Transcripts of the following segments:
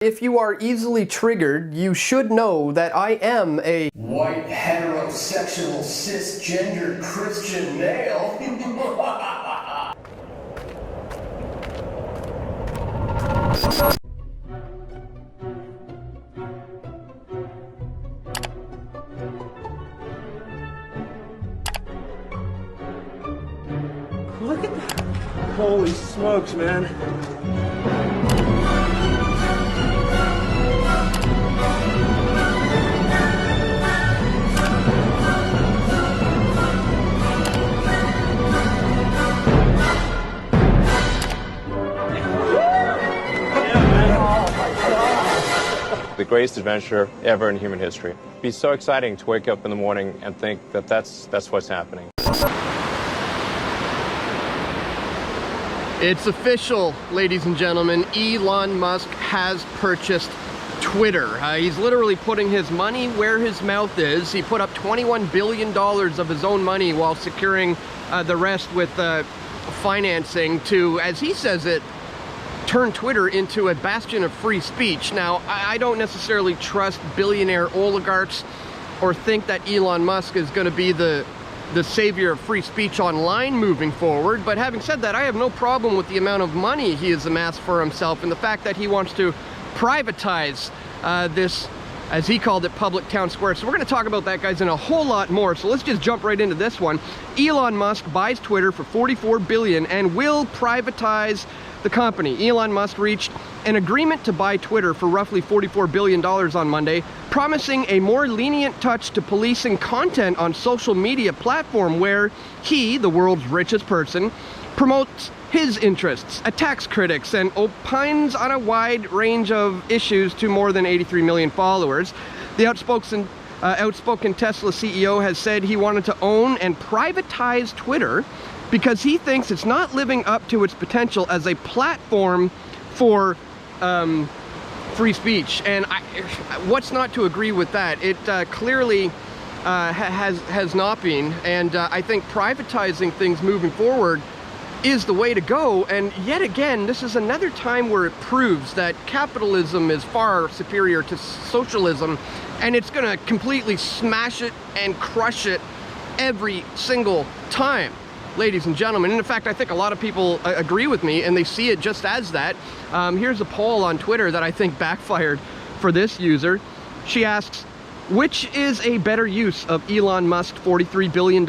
If you are easily triggered, you should know that I am a white, heterosexual, cisgender Christian male. Look at that. Holy smokes, man. The greatest adventure ever in human history. It'd be so exciting to wake up in the morning and think that that's what's happening. It's official, ladies and gentlemen. Elon Musk has purchased Twitter. He's literally putting his money where his mouth is. He put up $21 billion of his own money while securing the rest with financing to, as he says it, turn Twitter into a bastion of free speech. Now, I don't necessarily trust billionaire oligarchs or think that Elon Musk is going to be the savior of free speech online moving forward, but having said that, I have no problem with the amount of money he has amassed for himself and the fact that he wants to privatize this, as he called it, public town square. So we're going to talk about that, guys, and a whole lot more. So let's just jump right into this one. Elon Musk buys Twitter for $44 billion and will privatize the company. Elon Musk reached an agreement to buy Twitter for roughly $44 billion on Monday, promising a more lenient touch to policing content on social media platform where he, the world's richest person, promotes his interests, attacks critics, and opines on a wide range of issues to more than 83 million followers. The outspoken Tesla CEO has said he wanted to own and privatize Twitter because he thinks it's not living up to its potential as a platform for free speech. And what's not to agree with that? It clearly has not been, and I think privatizing things moving forward is the way to go. And yet again, this is another time where it proves that capitalism is far superior to socialism, and it's going to completely smash it and crush it every single time, ladies and gentlemen. And in fact, I think a lot of people agree with me, and they see it just as that. Here's a poll on Twitter that I think backfired for this user. She asks, which is a better use of Elon Musk's $43 billion?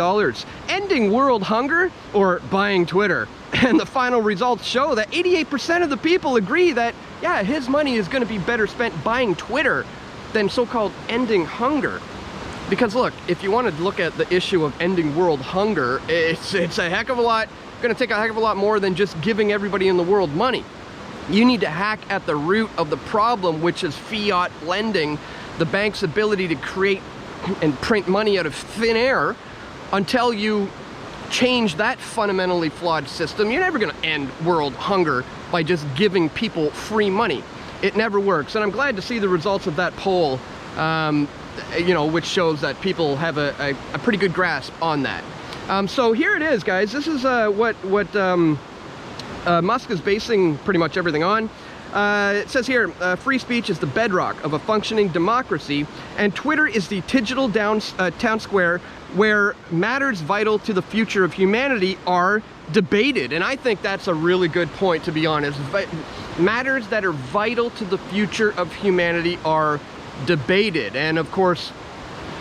Ending world hunger or buying Twitter? And the final results show that 88% of the people agree that, yeah, his money is going to be better spent buying Twitter than so-called ending hunger. Because look, if you want to look at the issue of ending world hunger, it's a heck of a lot, going to take a heck of a lot more than just giving everybody in the world money. You need to hack at the root of the problem, which is fiat lending, the bank's ability to create and print money out of thin air. Until you change that fundamentally flawed system, you're never going to end world hunger by just giving people free money. It never works. And I'm glad to see the results of that poll, you know, which shows that people have a pretty good grasp on that. So here it is, guys. This is what Musk is basing pretty much everything on. It says here, free speech is the bedrock of a functioning democracy, and Twitter is the digital town square where matters vital to the future of humanity are debated. And I think that's a really good point, to be honest. Matters that are vital to the future of humanity are debated. And of course,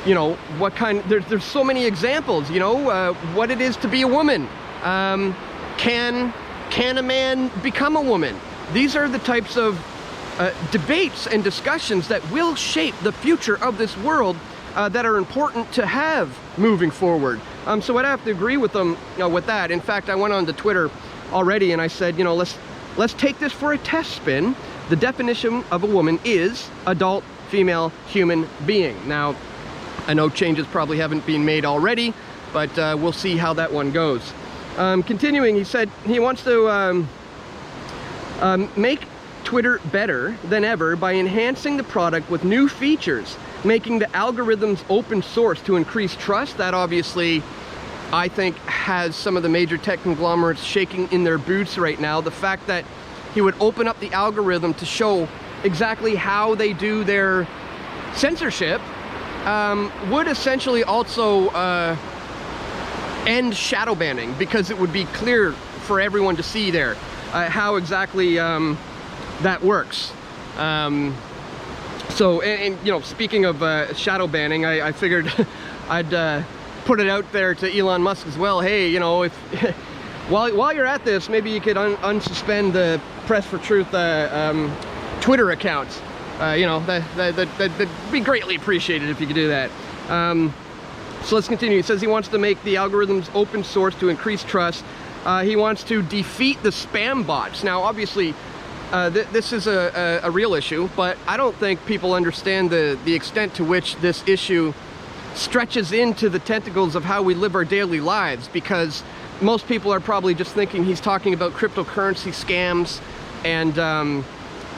you know, what kind, there's so many examples, you know, what it is to be a woman. Can a man become a woman? These are the types of debates and discussions that will shape the future of this world that are important to have moving forward. So I'd have to agree with them, you know, with that. In fact, I went on to Twitter already and I said, you know, let's take this for a test spin. The definition of a woman is adult female human being. Now, I know changes probably haven't been made already, but we'll see how that one goes. Continuing, he said he wants to make Twitter better than ever by enhancing the product with new features, making the algorithms open source to increase trust. That obviously, I think, has some of the major tech conglomerates shaking in their boots right now. The fact that he would open up the algorithm to show exactly how they do their censorship, would essentially also end shadow banning, because it would be clear for everyone to see there how exactly that works. So, and you know, speaking of shadow banning, I figured I'd put it out there to Elon Musk as well. Hey, you know, if while you're at this, maybe you could unsuspend the Press for Truth Twitter accounts. You know, that'd be greatly appreciated if you could do that. So let's continue. He says he wants to make the algorithms open source to increase trust. He wants to defeat the spam bots. Now, obviously, this is a real issue, but I don't think people understand the extent to which this issue stretches into the tentacles of how we live our daily lives, because most people are probably just thinking he's talking about cryptocurrency scams and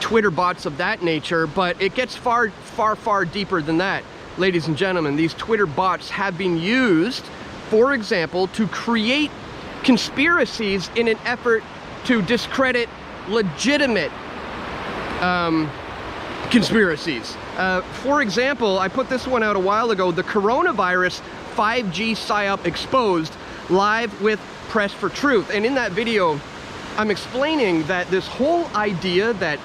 Twitter bots of that nature, but it gets far, far, far deeper than that. Ladies and gentlemen, these Twitter bots have been used, for example, to create conspiracies in an effort to discredit legitimate conspiracies. For example, I put this one out a while ago, the coronavirus 5G PSYOP exposed, live with Press for Truth. And in that video, I'm explaining that this whole idea that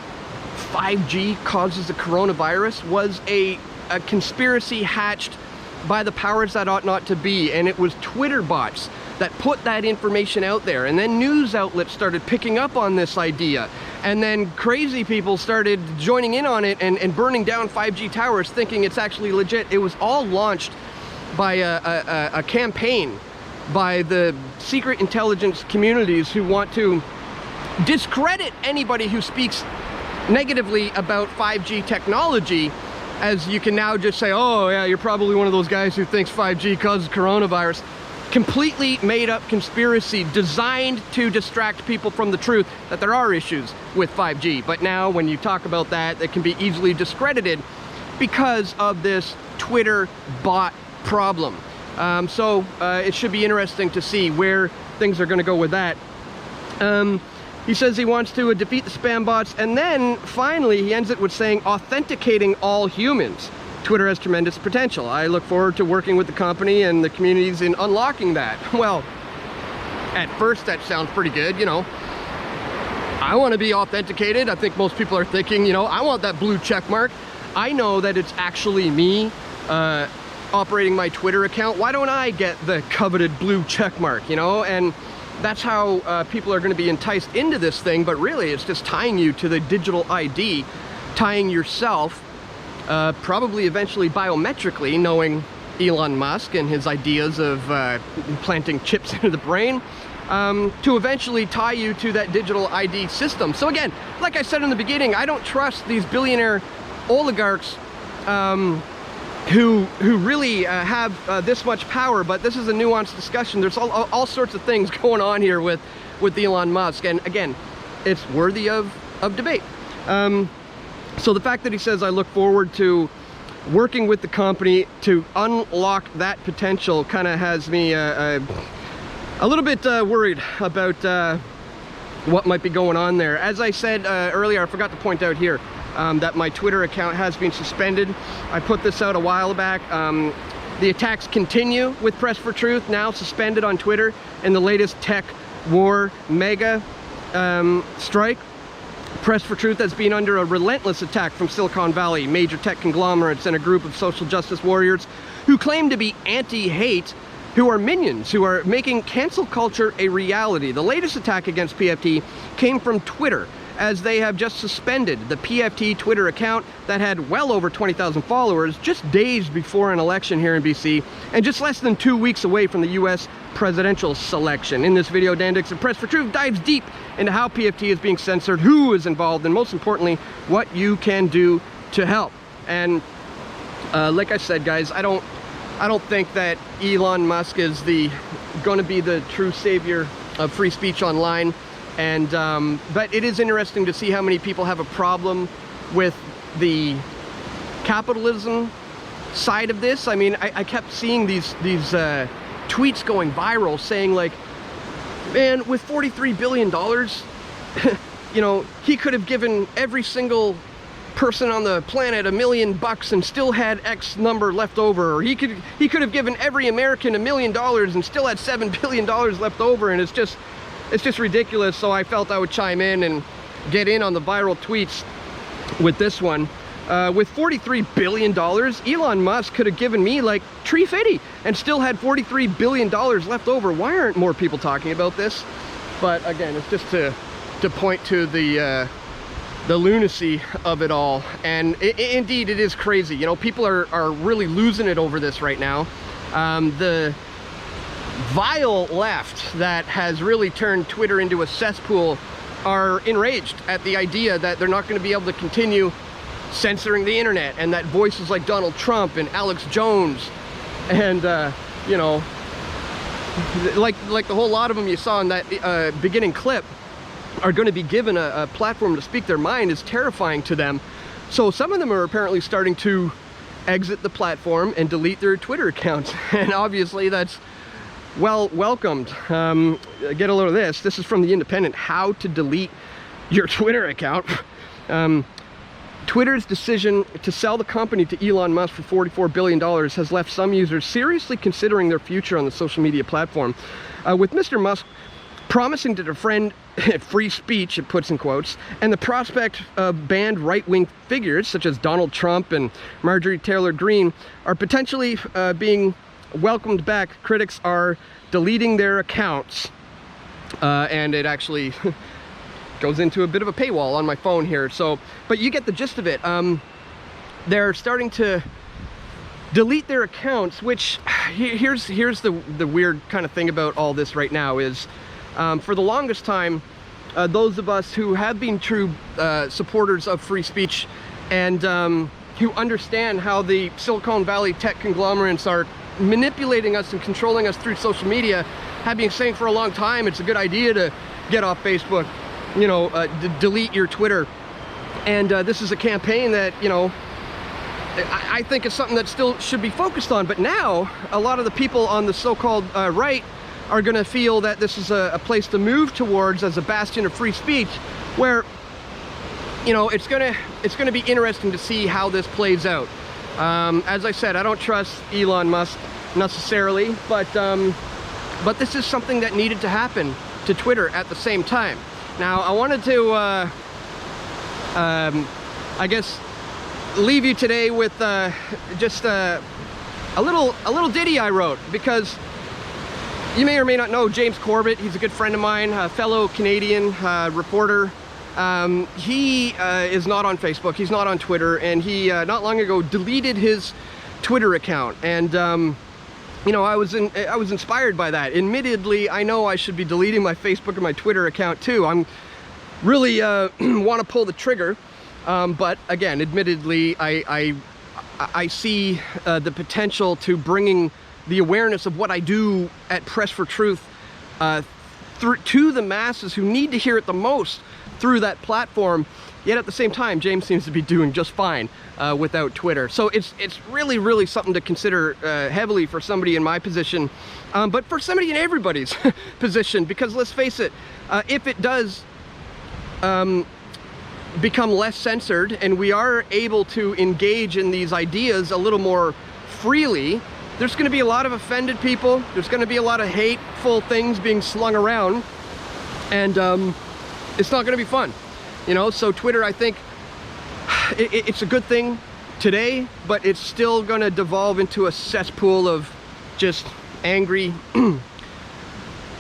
5G causes the coronavirus was a conspiracy hatched by the powers that ought not to be, and it was Twitter bots that put that information out there, and then news outlets started picking up on this idea, and then crazy people started joining in on it and burning down 5G towers thinking it's actually legit. It was all launched by a campaign by the secret intelligence communities who want to discredit anybody who speaks negatively about 5G technology, as you can now just say, oh yeah, you're probably one of those guys who thinks 5G causes coronavirus. Completely made up conspiracy designed to distract people from the truth that there are issues with 5G. But now when you talk about that, it can be easily discredited because of this Twitter bot problem. So it should be interesting to see where things are going to go with that. He says he wants to defeat the spam bots, and then finally he ends it with saying authenticating all humans. Twitter has tremendous potential. I look forward to working with the company and the communities in unlocking that. Well, at first that sounds pretty good, you know. I want to be authenticated. I think most people are thinking, you know, I want that blue check mark. I know that it's actually me operating my Twitter account. Why don't I get the coveted blue check mark, you know? And that's how people are going to be enticed into this thing, but really it's just tying you to the digital ID, tying yourself, probably eventually biometrically, knowing Elon Musk and his ideas of planting chips into the brain, to eventually tie you to that digital ID system. So again, like I said in the beginning, I don't trust these billionaire oligarchs who really have this much power, but this is a nuanced discussion. There's all sorts of things going on here with Elon Musk, and again, it's worthy of debate. So the fact that he says, I look forward to working with the company to unlock that potential, kind of has me a little bit worried about what might be going on there. As I said earlier, I forgot to point out here, that my Twitter account has been suspended. I put this out a while back. The attacks continue with Press for Truth, now suspended on Twitter in the latest tech war mega strike. Press for Truth has been under a relentless attack from Silicon Valley, major tech conglomerates, and a group of social justice warriors who claim to be anti-hate, who are minions, who are making cancel culture a reality. The latest attack against PFT came from Twitter, as they have just suspended the PFT Twitter account that had well over 20,000 followers just days before an election here in BC, and just less than 2 weeks away from the US presidential selection. In this video, Dan Dicks of Press for Truth dives deep into how PFT is being censored, who is involved, and most importantly, what you can do to help. And like I said, guys, I don't think that Elon Musk is going to be the true savior of free speech online. And but it is interesting to see how many people have a problem with the capitalism side of this. I mean, I kept seeing these tweets going viral saying, like, man, with $43 billion, you know, he could have given every single person on the planet $1 million and still had X number left over, or he could have given every American $1 million and still had $7 billion left over, and it's just ridiculous. So I felt I would chime in and get in on the viral tweets with this one. With $43 billion, Elon Musk could have given me like tree fitty and still had $43 billion left over. Why aren't more people talking about this? But again, it's just to point to the lunacy of it all. And indeed, it is crazy. You know, people are really losing it over this right now. The vile left that has really turned Twitter into a cesspool are enraged at the idea that they're not going to be able to continue censoring the internet, and that voices like Donald Trump and Alex Jones and you know, like the whole lot of them you saw in that beginning clip are going to be given a platform to speak their mind is terrifying to them. So some of them are apparently starting to exit the platform and delete their Twitter accounts, and obviously that's well welcomed. Get a load of this. This is from The Independent. How to delete your Twitter account. Twitter's decision to sell the company to Elon Musk for $44 billion has left some users seriously considering their future on the social media platform. With Mr. Musk promising to defend free speech, it puts in quotes, and the prospect of banned right-wing figures such as Donald Trump and Marjorie Taylor Greene are potentially being welcomed back, critics are deleting their accounts. And it actually goes into a bit of a paywall on my phone here. So, but you get the gist of it. They're starting to delete their accounts, which here's the weird kind of thing about all this right now is, for the longest time, those of us who have been true supporters of free speech and who understand how the Silicon Valley tech conglomerates are manipulating us and controlling us through social media, have been saying for a long time it's a good idea to get off Facebook, you know, delete your Twitter. And this is a campaign that, you know, I think is something that still should be focused on. But now a lot of the people on the so-called right are going to feel that this is a place to move towards as a bastion of free speech, where, you know, it's gonna be interesting to see how this plays out. As I said, I don't trust Elon Musk necessarily, but this is something that needed to happen to Twitter at the same time. Now, I wanted to, I guess, leave you today with just a little ditty I wrote, because you may or may not know James Corbett. He's a good friend of mine, a fellow Canadian reporter. He is not on Facebook, he's not on Twitter, and he not long ago deleted his Twitter account. And you know, I was inspired by that. Admittedly, I know I should be deleting my Facebook and my Twitter account too. I'm really want to pull the trigger, but again, admittedly, I see the potential to bringing the awareness of what I do at Press for Truth to the masses who need to hear it the most through that platform. Yet at the same time, James seems to be doing just fine without Twitter. So it's really something to consider heavily for somebody in my position, but for somebody in everybody's position, because let's face it, if it does become less censored and we are able to engage in these ideas a little more freely, there's going to be a lot of offended people, there's going to be a lot of hateful things being slung around, and it's not going to be fun, you know. So Twitter, I think it's a good thing today, but it's still going to devolve into a cesspool of just angry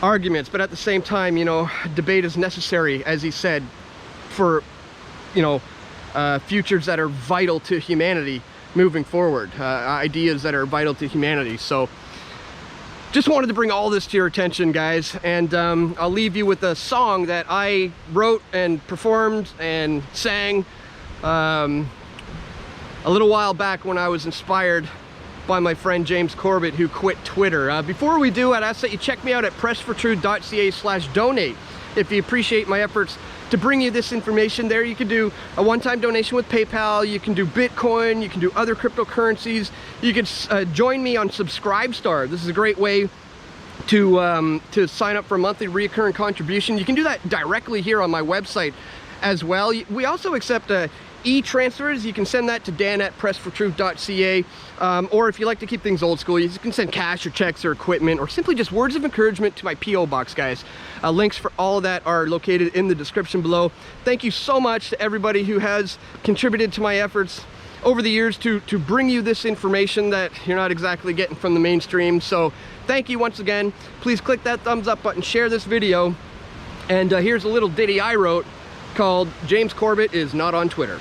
arguments. But at the same time, you know, debate is necessary, as he said, for, you know, futures that are vital to humanity moving forward, ideas that are vital to humanity. So just wanted to bring all this to your attention, guys, and I'll leave you with a song that I wrote and performed and sang a little while back when I was inspired by my friend James Corbett, who quit Twitter. Before we do, I'd ask that you check me out at pressfortruth.ca/donate. If you appreciate my efforts to bring you this information, there you can do a one-time donation with PayPal, you can do Bitcoin, you can do other cryptocurrencies, you can join me on Subscribestar. This is a great way to sign up for a monthly recurring contribution. You can do that directly here on my website as well. We also accept e-transfers, you can send that to dan@pressfortruth.ca. Or if you like to keep things old school, you can send cash or checks or equipment, or simply just words of encouragement to my P.O. box, guys. Links for all of that are located in the description below. Thank you so much to everybody who has contributed to my efforts over the years to bring you this information that you're not exactly getting from the mainstream. So thank you once again. Please click that thumbs up button, share this video, and here's a little ditty I wrote called James Corbett is Not on Twitter.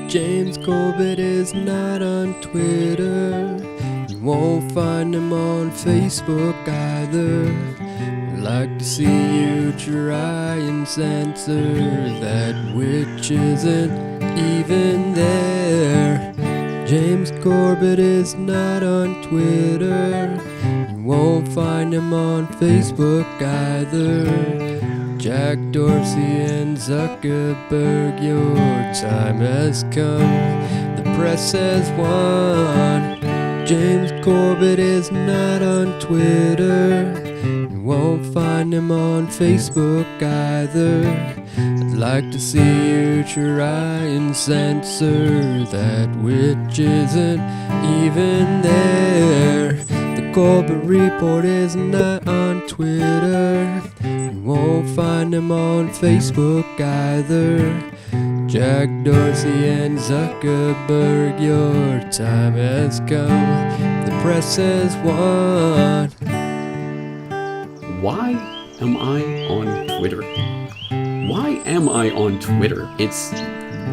James Corbett is not on Twitter. You won't find him on Facebook either. I'd like to see you try and censor that which isn't even there. James Corbett is not on Twitter. You won't find him on Facebook either. Jack Dorsey and Zuckerberg, your time has come. The press has won. James Corbett is not on Twitter. You won't find him on Facebook either. I'd like to see you try and censor that which isn't even there. The Corbett Report is not on Twitter. You won't find him on Facebook either. Jack Dorsey and Zuckerberg, your time has come. The press has won. Why am I on Twitter? Why am I on Twitter? It's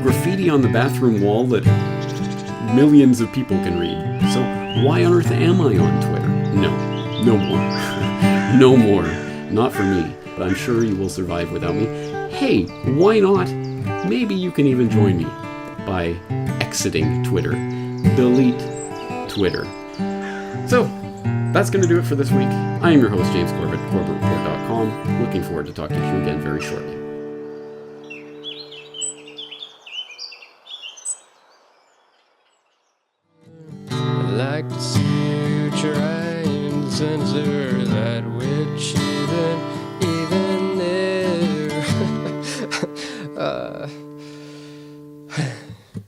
graffiti on the bathroom wall that millions of people can read. So why on earth am I on Twitter? No more. No more. Not for me, but I'm sure you will survive without me. Hey, why not? Maybe you can even join me by exiting Twitter. Delete Twitter. So, that's going to do it for this week. I am your host, James Corbett, CorbettReport.com. Looking forward to talking to you again very shortly. I'd like to see